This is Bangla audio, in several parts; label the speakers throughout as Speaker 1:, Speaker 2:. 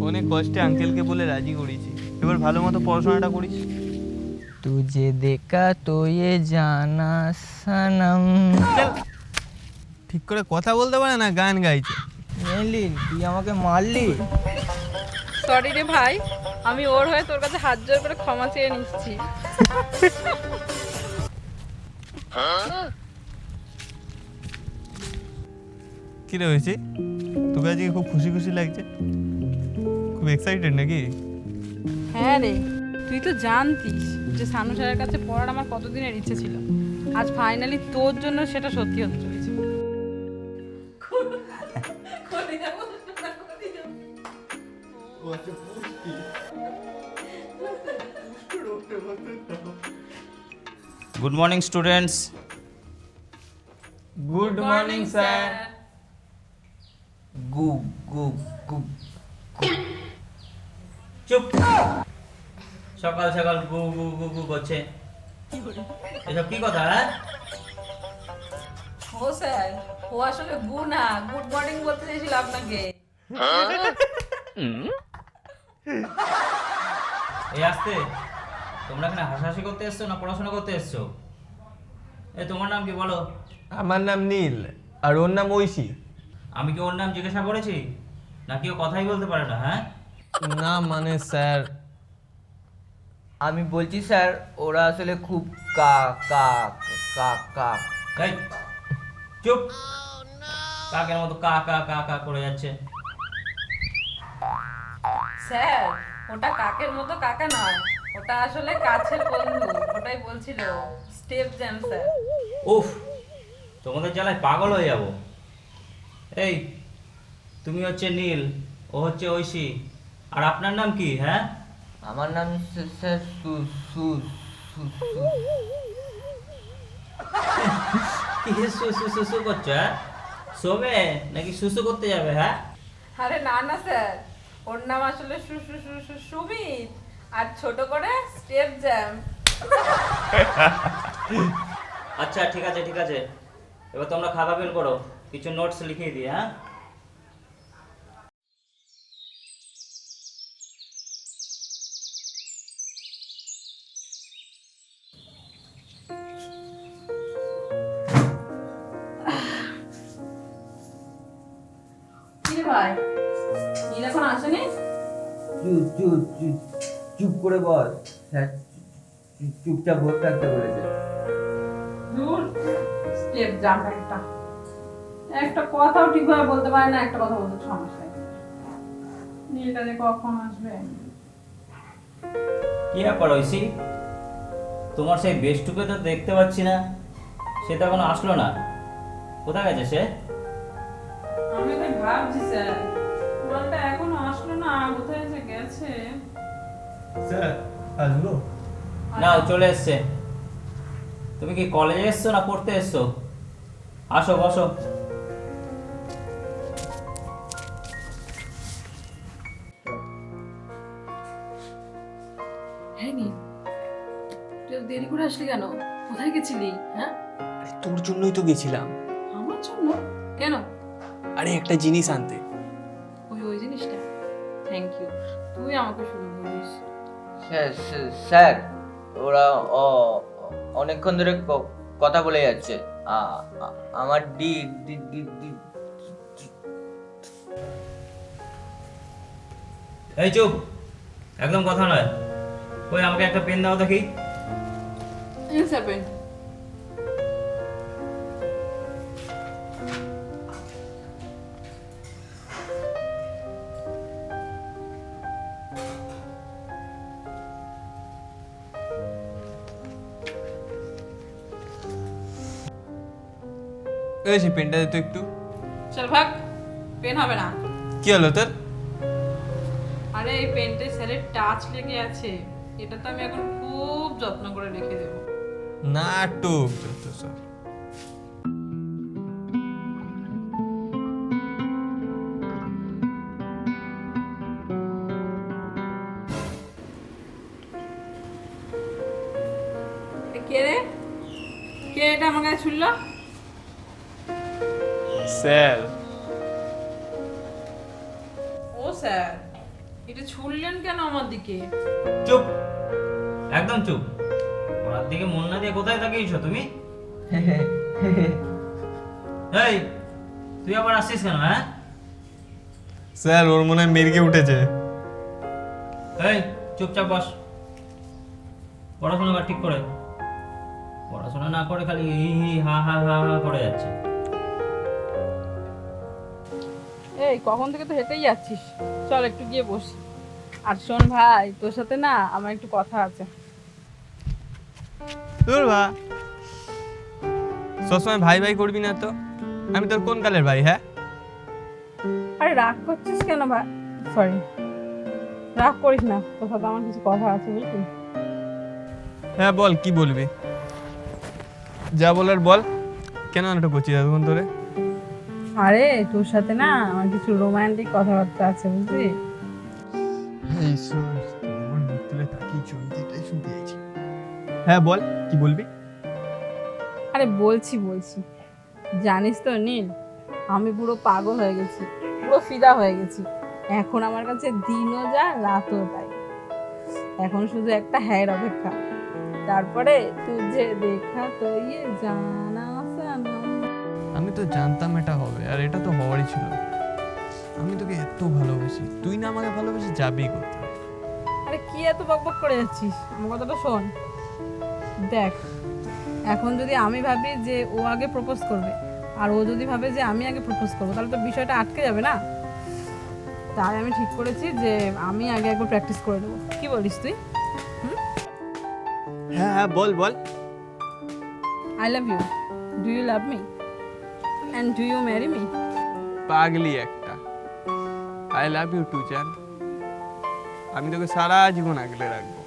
Speaker 1: অনেক কষ্টে আঙ্কেলকে বলে রাজি করেছি, এবার ভালো মতো পড়াশোনাটা করিস।
Speaker 2: তুঝে দেখা তো ये জানা সনম।
Speaker 1: ঠিক করে কথা বলতে পারে না, গান গাইছে।
Speaker 2: মেলিন তুই আমাকে মারলি।
Speaker 3: সরি রে ভাই, আমি ওর হয়ে তোর কাছে হাত জোর করে ক্ষমা চেয়ে নিচ্ছি।
Speaker 1: কি রে হয়েছে, তোকে আজকে খুব খুশি খুশি লাগছে, খুব এক্সাইটেড নাকি?
Speaker 3: হ্যাঁ রে, তুই তো জানতিস যে সানু স্যারের কাছে পড়ার আমার কতদিনের ইচ্ছে ছিল। আজ ফাইনালি তোর জন্য সেটা সত্যি হতে চলেছে।
Speaker 4: Good morning students.
Speaker 2: Good morning sir. গু গু গু।
Speaker 4: চুপ, সকাল সকাল গু গু গু গু করছে, এসব কি কথা? হ্যাঁ,
Speaker 3: ও স্যার, ও আসলে গু না, গুড মর্নিং বলতে চেয়েছিল আপনাকে।
Speaker 4: এই আসতে, তোমরা এখানে হাসাহাসি করতে এসছো না পড়াশোনা করতে এসছো? তোমার নাম কি বলো?
Speaker 1: আমার নাম নীল, আর ওর নাম ঐশী।
Speaker 4: আমি কি ওর নাম জিজ্ঞাসা করেছি, নাকি ও কথাই বলতে পারে না? হ্যাঁ,
Speaker 1: না মানে স্যার,
Speaker 2: আমি বলছি স্যার ওরা আসলে খুব কা কা কা কা।
Speaker 4: এই চুপ, কাকের মতো কা কা কা কা করে যাচ্ছে।
Speaker 3: স্যার, ওটা কাকের মতো কাকা নয়, ওটা আসলে কাছের বন্ধু, ওটাই বলছিল স্টেপ জ্যাম স্যার।
Speaker 4: উফ, তোমাদের জ্বালায় পাগল হয়ে যাব। এই, তুমি হচ্ছে নীল, ও হচ্ছে ঐশী, আর আপনার নাম কি? হ্যাঁ,
Speaker 2: আমার নাম স্যার সু সু সু সু।
Speaker 4: কি সু সু সু সু করছো? হ্যাঁ, শোবে নাকি সুসু করতে যাবে? হ্যাঁ,
Speaker 3: আরে না না স্যার, ওর নাম আসলে সুমিত, আর ছোট করে স্টেপ জ্যাম।
Speaker 4: আচ্ছা ঠিক আছে ঠিক আছে, এবার তোমরা খাতা বের করো, কিছু নোটস লিখিয়ে দিই। হ্যাঁ,
Speaker 3: কি রে ভাই, নীল এখন আসেনি?
Speaker 2: চুপ চুপ চুপ চুপ করে বল স্যার, চুপচাপ বসে থাকতে বলেছে।
Speaker 3: দূর, স্টেপ জ্যাম একটা, একটা কথাও ঠিকভাবে বলতে পারে না, একটা কথা বলতে সমস্যা। নীলটা যে কখন আসবে?
Speaker 4: কি ব্যাপার ঐশী, তোমার সেই বেস্টুকে তো দেখতে পাচ্ছি না, সে তো এখনো আসলো না, কোথায় গেছে সে?
Speaker 3: আমি তাই ভাবছি স্যার, মালটা এখনো আসলো না, কোথায় যে গেছে।
Speaker 1: স্যার আসবো?
Speaker 4: না, ও চলে এসছে। তুমি কি কলেজে এসছো না পড়তে এসছো? আসো বসো।
Speaker 3: হ্যাঁ নীল, তুই এত দেরি করে আসলি কেন? কোথায় গেছিলি? হ্যাঁ,
Speaker 1: তোর জন্যই তো গেছিলাম।
Speaker 3: আমার জন্য? কেন?
Speaker 1: আরে একটা জিনিস আনতে।
Speaker 3: ওই ওই জিনিসটা, থ্যাংক ইউ, তুই আমাকে শুরু করিস।
Speaker 2: স্যার ওরা অনেকক্ষণ ধরে কথা বলে যাচ্ছে। আমার ডি ডি ডি ডি।
Speaker 4: এই চুপ, একদম কথা নয়। ওই আমাকে একটা পেন দাও দেখি।
Speaker 3: Sir pen.
Speaker 1: এই সেই পেনটা দে তো একটু।
Speaker 3: চল ভাগ, পেন হবে না।
Speaker 1: কি হলো তোর?
Speaker 3: আরে এই পেনটায় স্যারের টাচ লেগে আছে, এটা তো আমি এখন খুব যত্ন করে রেখে দেবো।
Speaker 1: নাটক যত সব।
Speaker 3: কে রে, কে এটা আমার গায়ে ছুড়লো?
Speaker 1: স্যার।
Speaker 3: ও স্যার, এটা ছুড়লেন কেন আমার দিকে?
Speaker 4: চুপ, একদম চুপ। ওনার দিকে মন না দিয়ে কোথায় তাকিয়েছো তুমি? এই, তুই আবার আসছিস কেন? হ্যাঁ,
Speaker 1: স্যার ওর মনে হয় মেরগে উঠেছে।
Speaker 4: এই চুপচাপ বস। পড়াশোনা কর ঠিক করে। পড়াশোনা না করে খালি হি হি হা হা হা হা করে যাচ্ছে।
Speaker 3: এই কখন থেকে তো হেঁটেই যাচ্ছিস, চল একটু গিয়ে বসি। আর শোন ভাই, তোর সাথে না আমার একটু কথা আছে।
Speaker 1: তোর বা সবসময় ভাই ভাই করবি না তো? আমি তোর কোন কালের ভাই? হ্যাঁ,
Speaker 3: আরে রাগ করছিস কেন ভাই? সরি, রাগ করিস না, তোর সাথে আমার কিছু কথা আছে বুঝলি।
Speaker 1: হ্যাঁ বল, কি বলবি? যা বলার বল। কেন নাটক করছিস এতক্ষণ ধরে?
Speaker 3: আরে তোর সাথে না আমার কিছু রোমান্টিক কথাবার্তা আছে বুঝলি।
Speaker 1: হ্যাঁ বল, কি বলবি?
Speaker 3: আরে বলছি, জানিস তো নীল, আমি পুরো পাগল হয়ে গেছি, পুরো ফিদা হয়ে গেছি। এখন আমার কাছে দিনও যা রাতও তাই। এখন শুধু একটা হ্যায়ের অপেক্ষা, তারপরে তুঝে দেখা তো ইয়ে জানা সানা।
Speaker 1: আমি তো জানতাম এটা হবে, আর এটা তো হওয়ারই ছিল। আমি তোকে এত ভালোবাসি, তুই না আমাকে ভালোবাসি যাবি কোথায়?
Speaker 3: আরে কি এত বকবক করে যাচ্ছিস? আমার কথাটা শোন। দেখ, এখন যদি আমি ভাবি যে ও আগে প্রপোজ করবে, আর ও যদি ভাবে যে আমি আগে প্রপোজ করবো, তাহলে তো বিষয়টা আটকে যাবে না। তাই আমি ঠিক করেছি যে আমি আগে একবার প্র্যাকটিস করে নেবো। কি বলিস তুই?
Speaker 1: হ্যাঁ হ্যাঁ বল বল।
Speaker 3: I love you, do you love me, and do you marry me?
Speaker 1: পাগলি একটা। আই লাভ ইউ টু জান। আমি তোকে সারা জীবন আগলে রাখবো।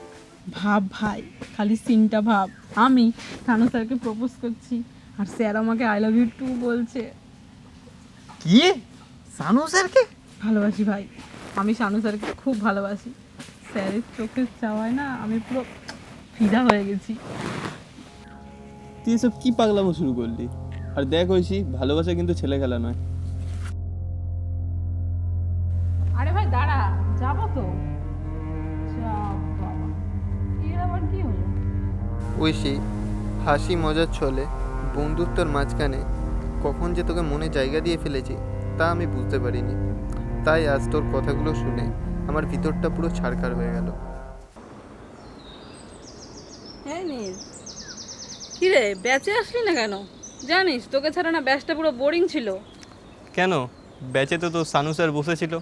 Speaker 3: ভাব ভাই, খালি সিনটা ভাব, আমি কানু স্যারকে প্রপোজ করছি আর স্যার আমাকে আই লাভ ইউ টু বলছে।
Speaker 1: কি? সানু স্যারকে?
Speaker 3: ভালোবাসি ভাই, আমি শানু স্যারকে খুব ভালোবাসি। স্যারের চোখের চাওয়ায় না আমি পুরো ফিদা হয়ে গেছি।
Speaker 5: তুই এসব কি পাগলামো শুরু করলি? আর দেখ ঐশী, ভালোবাসা কিন্তু ছেলে খেলা নয়।
Speaker 3: আরে ভাই দাঁড়া, যাবো তো। যা বাবা, এর আবার কি হলো?
Speaker 6: ঐশী, হাসি মজার ছলে বন্ধুত্বর মাঝখানে কখন যে তোকে মনে জায়গা দিয়ে ফেলেছি তা আমি বুঝতে পারিনি। তাই আজ তোর কথাগুলো শুনে আমার ভিতরটা পুরো ছারখার হয়ে গেল।
Speaker 3: হ্যাঁ নীল, কি রে ব্যাচে আসলি না কেন? জানিস তোকে ছাড়া না ব্যাচটা পুরো বোরিং ছিল।
Speaker 1: কেন? ব্যাচে তো তোর সানু স্যার বসেছিল।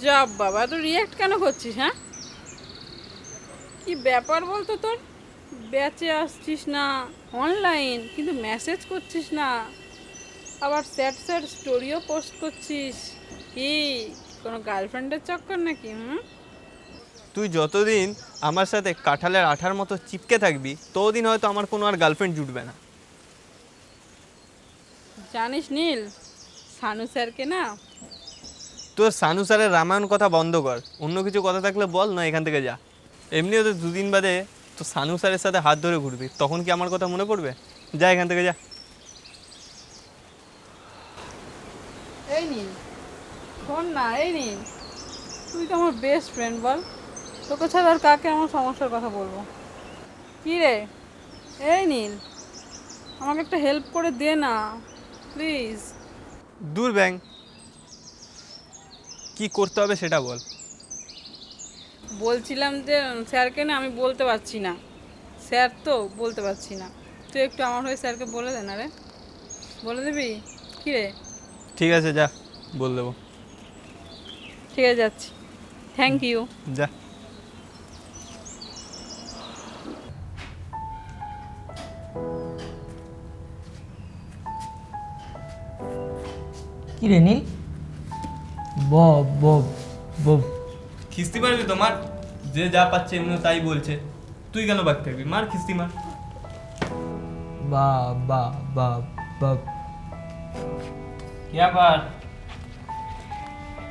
Speaker 3: যা বাবা, তুই রিয়াক্ট কেন করছিস? হ্যাঁ, কি ব্যাপার বলতো তোর? ব্যাচে আসছিস না অনলাইন, কিন্তু মেসেজ করছিস না, আবার স্যাড স্যাড স্টোরিও পোস্ট করছিস। কি কোনো গার্লফ্রেন্ডের চক্কর নাকি?
Speaker 1: তুই যতদিন আমার সাথে কাঁঠালের আঠার মতো চিপকে থাকবি, ততদিন হয়তো আমার কোনো আর গার্লফ্রেন্ড জুটবে না।
Speaker 3: জানিস নীল, শানু স্যারকে না।
Speaker 1: তোর সানু স্যারের রামায়ণ কথা বন্ধ কর, অন্য কিছু কথা থাকলে বল, না এখান থেকে যা। এমনিও তো দুদিন বাদে তো সানু স্যারের সাথে হাত ধরে ঘুরবি, তখন কি আমার কথা মনে পড়বে? যা এখান থেকে যা।
Speaker 3: এই নীল শোন না, এই নীল, তুই তো আমার বেস্ট ফ্রেন্ড, বল তোকে ছাড়া আর কাকে আমার সমস্যার কথা বলবো? কি রে? এই নীল, আমাকে একটা হেল্প করে দে না প্লিজ।
Speaker 1: দূর ব্যাং, কি করতে হবে সেটা বল।
Speaker 3: বলছিলাম যে স্যারকে না আমি বলতে পারছি না, স্যার তো বলতে পারছি না, তুই একটু আমার হয়ে স্যারকে বলে দে না রে। বলে দিবি? কি রে?
Speaker 1: ঠিক আছে, যা, বল দেবো।
Speaker 3: ঠিক আছে, যাচ্ছি। Thank you.
Speaker 1: যা।
Speaker 2: কি রে নীল? ব ব ব
Speaker 1: খিস্তি মারবি তোমার? যে যা পাচ্ছে এমনি তাই বলছে, তুই কেন বাদ থাকবি? মার খিস্তি মার।
Speaker 2: বা বা বা বা
Speaker 4: কি ব্যাপার?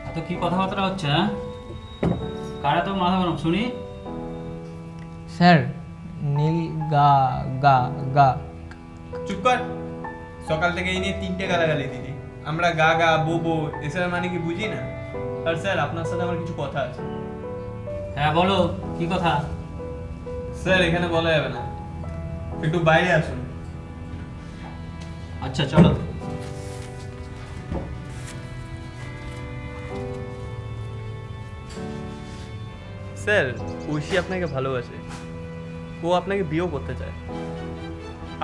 Speaker 4: এত কি কথাবার্তা হচ্ছে? হ্যাঁ, কারা তো মাথা গরম শুনি।
Speaker 2: স্যার, নীল গা গা গা।
Speaker 1: চুপ কর। সকাল থেকে এই নিয়ে 3টে গালাগালি দিদি। আমরা গা গা বো বো এসবের মানে কি বুঝি না? আর স্যার, আপনার সাথে আমার কিছু কথা আছে।
Speaker 4: হ্যাঁ বলো, কি কথা?
Speaker 1: স্যার এখানে বলা যাবে না, একটু বাইরে আসুন।
Speaker 4: আচ্ছা চলো।
Speaker 1: স্যার ঐশী আপনাকে ভালোবাসে, ও আপনাকে বিয়েও করতে চায়।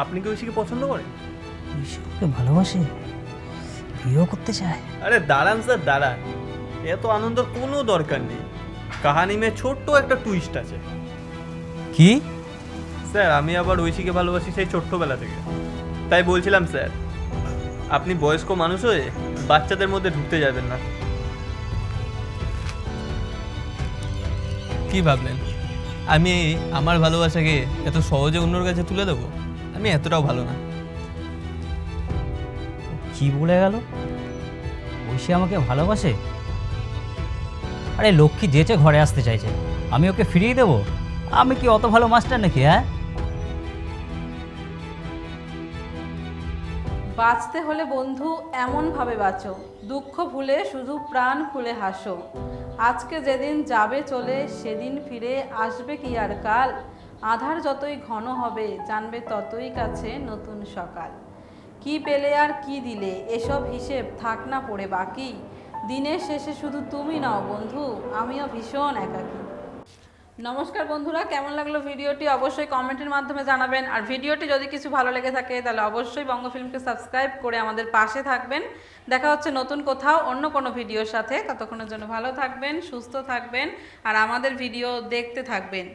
Speaker 1: আপনি কি ঐশীকে পছন্দ করেন?
Speaker 7: ঐশীকে ভালোবাসে, বিয়েও করতে চায়?
Speaker 1: আরে দাঁড়ান স্যার দাঁড়ান, এত আনন্দের কোনো দরকার নেই। কাহানি মে ছোট্ট একটা টুইস্ট আছে।
Speaker 7: কি?
Speaker 1: স্যার আমি আবার ঐশীকে ভালোবাসি সেই ছোট্টবেলা থেকে। তাই বলছিলাম স্যার, আপনি বয়স্ক মানুষ হয়ে বাচ্চাদের মধ্যে ঢুকতে যাবেন না। কি ভাবলেন আমি আমার ভালোবাসাকে এত সহজে অন্যর কাছে তুলে দেবো? আমি এতটাও ভালো না।
Speaker 7: কি বলে গেল? ঐশী আমাকে ভালোবাসে? আরে লক্ষ্মী যেচে ঘরে আসতে চাইছে, আমি ওকে ফিরিয়ে দেবো? আমি কি অত ভালো মাস্টার নাকি? হ্যাঁ,
Speaker 3: বাঁচতে হলে বন্ধু এমনভাবে বাঁচো, দুঃখ ভুলে শুধু প্রাণ খুলে হাসো। আজকে যেদিন যাবে চলে সেদিন ফিরে আসবে কি আর কাল? আধার যতই ঘন হবে জানবে ততই কাছে নতুন সকাল। কি পেলে আর কি দিলে এসব হিসেব থাক না পড়ে বাকি। দিনের শেষে শুধু তুমি নাও বন্ধু, আমিও ভীষণ একাকী। নমস্কার বন্ধুরা, কেমন লাগলো ভিডিওটি অবশ্যই কমেন্টের মাধ্যমে জানাবেন। আর ভিডিওটি যদি কিছু ভালো লেগে থাকে তাহলে অবশ্যই বঙ্গ ফিল্মকে সাবস্ক্রাইব করে আমাদের পাশে থাকবেন। দেখা হচ্ছে নতুন কোথাও অন্য কোনো ভিডিওর সাথে। ততক্ষণের জন্য ভালো থাকবেন, সুস্থ থাকবেন আর আমাদের ভিডিও দেখতে থাকবেন।